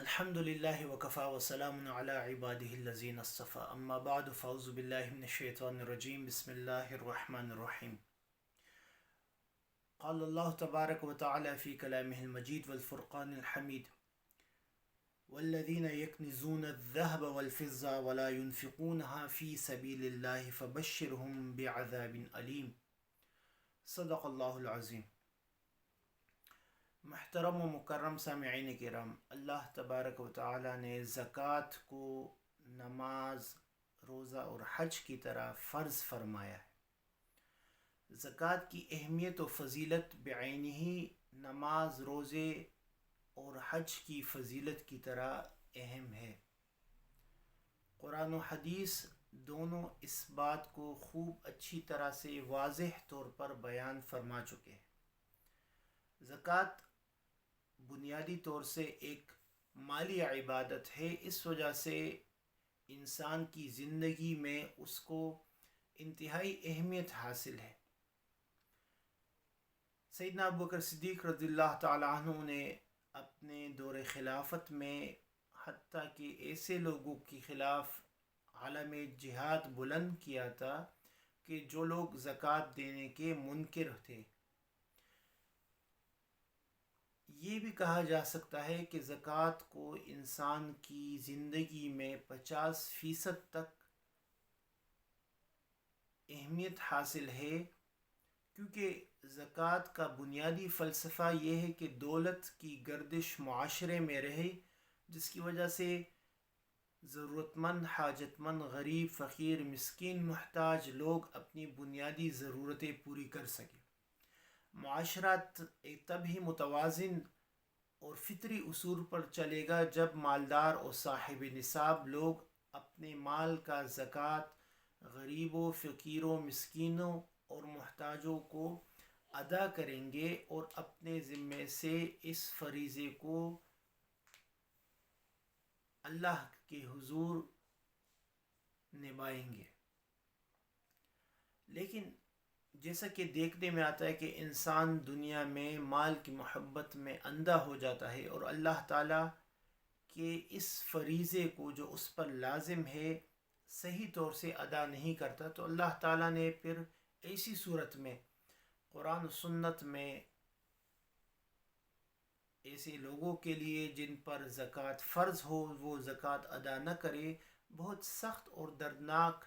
الحمد لله وكفى وسلام على عباده الذين اصطفى اما بعد فاعوذ بالله من الشيطان الرجيم بسم الله الرحمن الرحيم. قال الله تبارك وتعالى في كلامه المجيد والفرقان الحميد: والذين يكنزون الذهب والفضة ولا ينفقونها في سبيل الله فبشرهم بعذاب أليم. صدق اللہ العظیم. محترم و مکرم سامعین کرام، اللہ تبارک و تعالی نے زکوٰۃ کو نماز، روزہ اور حج کی طرح فرض فرمایا ہے۔ زکوٰۃ کی اہمیت و فضیلت بعینہ نماز، روزے اور حج کی فضیلت کی طرح اہم ہے۔ قرآن و حدیث دونوں اس بات کو خوب اچھی طرح سے واضح طور پر بیان فرما چکے ہیں۔ زکوٰۃ بنیادی طور سے ایک مالی عبادت ہے، اس وجہ سے انسان کی زندگی میں اس کو انتہائی اہمیت حاصل ہے۔ سیدنا ابوبکر صدیق رضی اللہ تعالیٰ عنہ نے اپنے دور خلافت میں حتیٰ کہ ایسے لوگوں کے خلاف عالم جہاد بلند کیا تھا کہ جو لوگ زکوٰۃ دینے کے منکر تھے۔ یہ بھی کہا جا سکتا ہے کہ زکوٰۃ کو انسان کی زندگی میں 50% تک اہمیت حاصل ہے، کیونکہ زکوٰۃ کا بنیادی فلسفہ یہ ہے کہ دولت کی گردش معاشرے میں رہے، جس کی وجہ سے ضرورت مند، حاجت مند، غریب، فقیر، مسکین، محتاج لوگ اپنی بنیادی ضرورتیں پوری کر سکیں۔ معاشرات تب ہی متوازن اور فطری اصول پر چلے گا جب مالدار اور صاحب نصاب لوگ اپنے مال کا زکوٰۃ غریبوں، فقیروں، مسکینوں اور محتاجوں کو ادا کریں گے اور اپنے ذمے سے اس فریضے کو اللہ کے حضور نبھائیں گے۔ لیکن جیسا کہ دیکھنے میں آتا ہے کہ انسان دنیا میں مال کی محبت میں اندھا ہو جاتا ہے اور اللہ تعالیٰ کے اس فریضے کو جو اس پر لازم ہے صحیح طور سے ادا نہیں کرتا، تو اللہ تعالیٰ نے پھر ایسی صورت میں قرآن و سنت میں ایسے لوگوں کے لیے جن پر زکوٰۃ فرض ہو وہ زکوٰۃ ادا نہ کرے، بہت سخت اور دردناک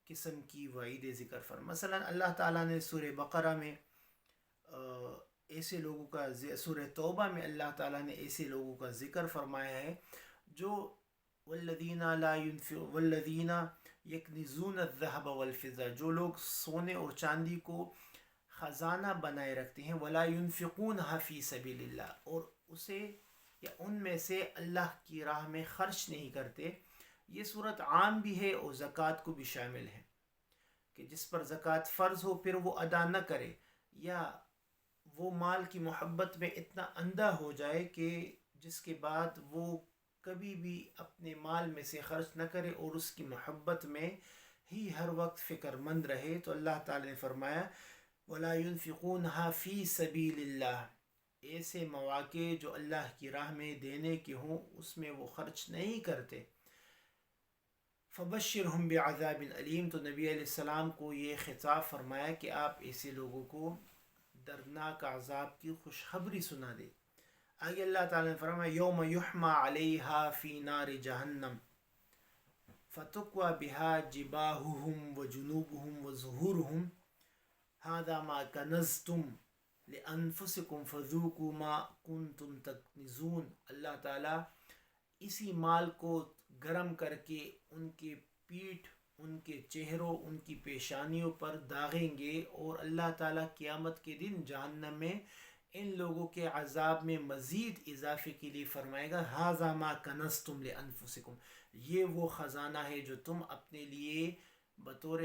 قسم کی وعید ذکر فرما۔ مثلا اللہ تعالیٰ نے سورہ بقرہ میں ایسے لوگوں کا، سورہ توبہ میں اللہ تعالیٰ نے ایسے لوگوں کا ذکر فرمایا ہے جو والذین یکنزون الذہب والفضہ، جو لوگ سونے اور چاندی کو خزانہ بنائے رکھتے ہیں، ولا ينفقونها فی سبیل اللہ، اور اسے یا ان میں سے اللہ کی راہ میں خرچ نہیں کرتے۔ یہ صورت عام بھی ہے اور زکوٰۃ کو بھی شامل ہے کہ جس پر زکوٰۃ فرض ہو پھر وہ ادا نہ کرے، یا وہ مال کی محبت میں اتنا اندھا ہو جائے کہ جس کے بعد وہ کبھی بھی اپنے مال میں سے خرچ نہ کرے اور اس کی محبت میں ہی ہر وقت فکر مند رہے۔ تو اللہ تعالی نے فرمایا وَلَا يُنْفِقُونَهَا فِي سَبِيلِ اللَّهِ، ایسے مواقع جو اللہ کی راہ میں دینے کے ہوں اس میں وہ خرچ نہیں کرتے۔ فَبَشِّرْهُمْ بِعَذَابٍ أَلِيمٍ، تو نبی علیہ السلام کو یہ خطاب فرمایا کہ آپ ایسے لوگوں کو دردناک عذاب کی خوشخبری سنا دیں۔ آگے اللہ تعالیٰ نے فرمایا یوم یحمى علیہا فی نار جہنم فتکوی بہا جباہہم وجنوبہم وظہورہم ھذا ما کنزتم لانفسکم فذوقوا ما کنتم تکنزون۔ اللہ تعالیٰ اسی مال کو گرم کر کے ان کے پیٹھ، ان کے چہروں، ان کی پیشانیوں پر داغیں گے، اور اللہ تعالیٰ قیامت کے دن جہنم میں ان لوگوں کے عذاب میں مزید اضافے کے لیے فرمائے گا ھذا ما کنزتم لانفسکم، یہ وہ خزانہ ہے جو تم اپنے لیے بطور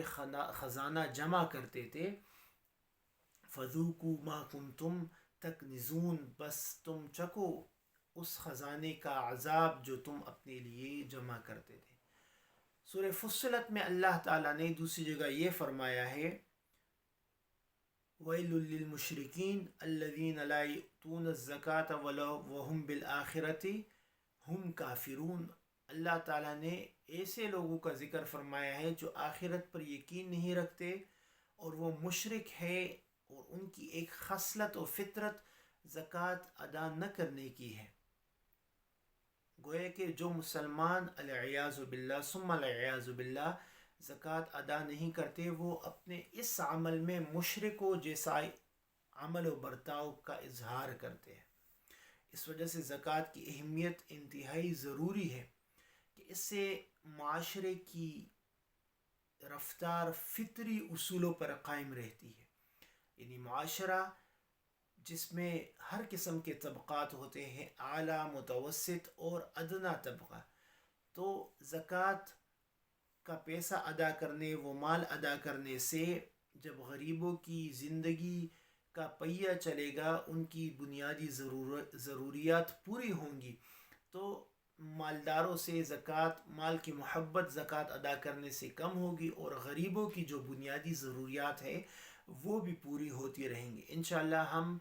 خزانہ جمع کرتے تھے۔ فذوقوا ما کنتم تکنزون، بس تم چکو اس خزانے کا عذاب جو تم اپنے لیے جمع کرتے تھے۔ سورہ فصلت میں اللہ تعالیٰ نے دوسری جگہ یہ فرمایا ہے وَيْلٌ لِّلْمُشْرِكِينَ الَّذِينَ لَا يُؤْتُونَ الزَّكَاةَ وَهُمْ بِالْآخِرَةِ ہم کافرون، اللہ تعالیٰ نے ایسے لوگوں کا ذکر فرمایا ہے جو آخرت پر یقین نہیں رکھتے اور وہ مشرک ہے، اور ان کی ایک خصلت و فطرت زکوٰۃ ادا نہ کرنے کی ہے۔ گویا کہ جو مسلمان العیاذ باللہ ثم العیاذ باللہ زکوٰۃ ادا نہیں کرتے، وہ اپنے اس عمل میں مشرکوں جیسا عمل و برتاؤ کا اظہار کرتے ہیں۔ اس وجہ سے زکوٰۃ کی اہمیت انتہائی ضروری ہے کہ اس سے معاشرے کی رفتار فطری اصولوں پر قائم رہتی ہے، یعنی معاشرہ جس میں ہر قسم کے طبقات ہوتے ہیں، اعلیٰ، متوسط اور ادنیٰ طبقہ، تو زکوٰۃ کا پیسہ ادا کرنے، وہ مال ادا کرنے سے جب غریبوں کی زندگی کا پہیہ چلے گا، ان کی بنیادی ضروریات پوری ہوں گی، تو مالداروں سے زکوٰۃ، مال کی محبت زکوٰۃ ادا کرنے سے کم ہوگی، اور غریبوں کی جو بنیادی ضروریات ہے وہ بھی پوری ہوتی رہیں گی۔ انشاءاللہ ہم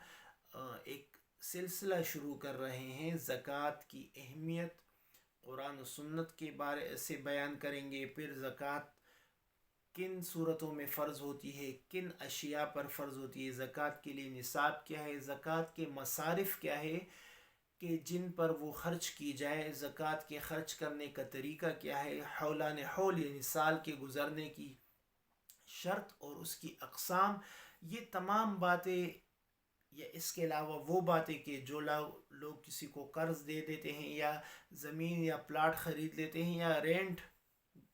ایک سلسلہ شروع کر رہے ہیں، زکوٰۃ کی اہمیت قرآن و سنت کے بارے سے بیان کریں گے، پھر زکوٰۃ کن صورتوں میں فرض ہوتی ہے، کن اشیاء پر فرض ہوتی ہے، زکوٰۃ کے لیے نصاب کیا ہے، زکوٰۃ کے مصارف کیا ہے کہ جن پر وہ خرچ کی جائے، زکوٰۃ کے خرچ کرنے کا طریقہ کیا ہے، حولان حول یعنی سال کے گزرنے کی شرط اور اس کی اقسام، یہ تمام باتیں، یا اس کے علاوہ وہ باتیں کہ جو لوگ کسی کو قرض دے دیتے ہیں، یا زمین یا پلاٹ خرید لیتے ہیں، یا رینٹ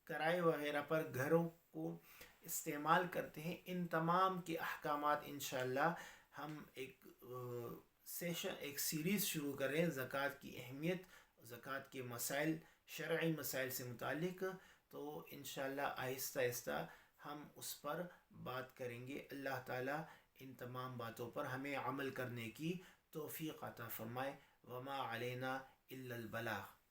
کرائے وغیرہ پر گھروں کو استعمال کرتے ہیں، ان تمام کے احکامات انشاءاللہ ہم ایک سیریز شروع کریں، زکوٰۃ کی اہمیت، زکوٰۃ کے مسائل، شرعی مسائل سے متعلق، تو انشاءاللہ آہستہ آہستہ ہم اس پر بات کریں گے۔ اللہ تعالیٰ ان تمام باتوں پر ہمیں عمل کرنے کی توفیق عطا فرمائے۔ وما علینا الا البلاغ۔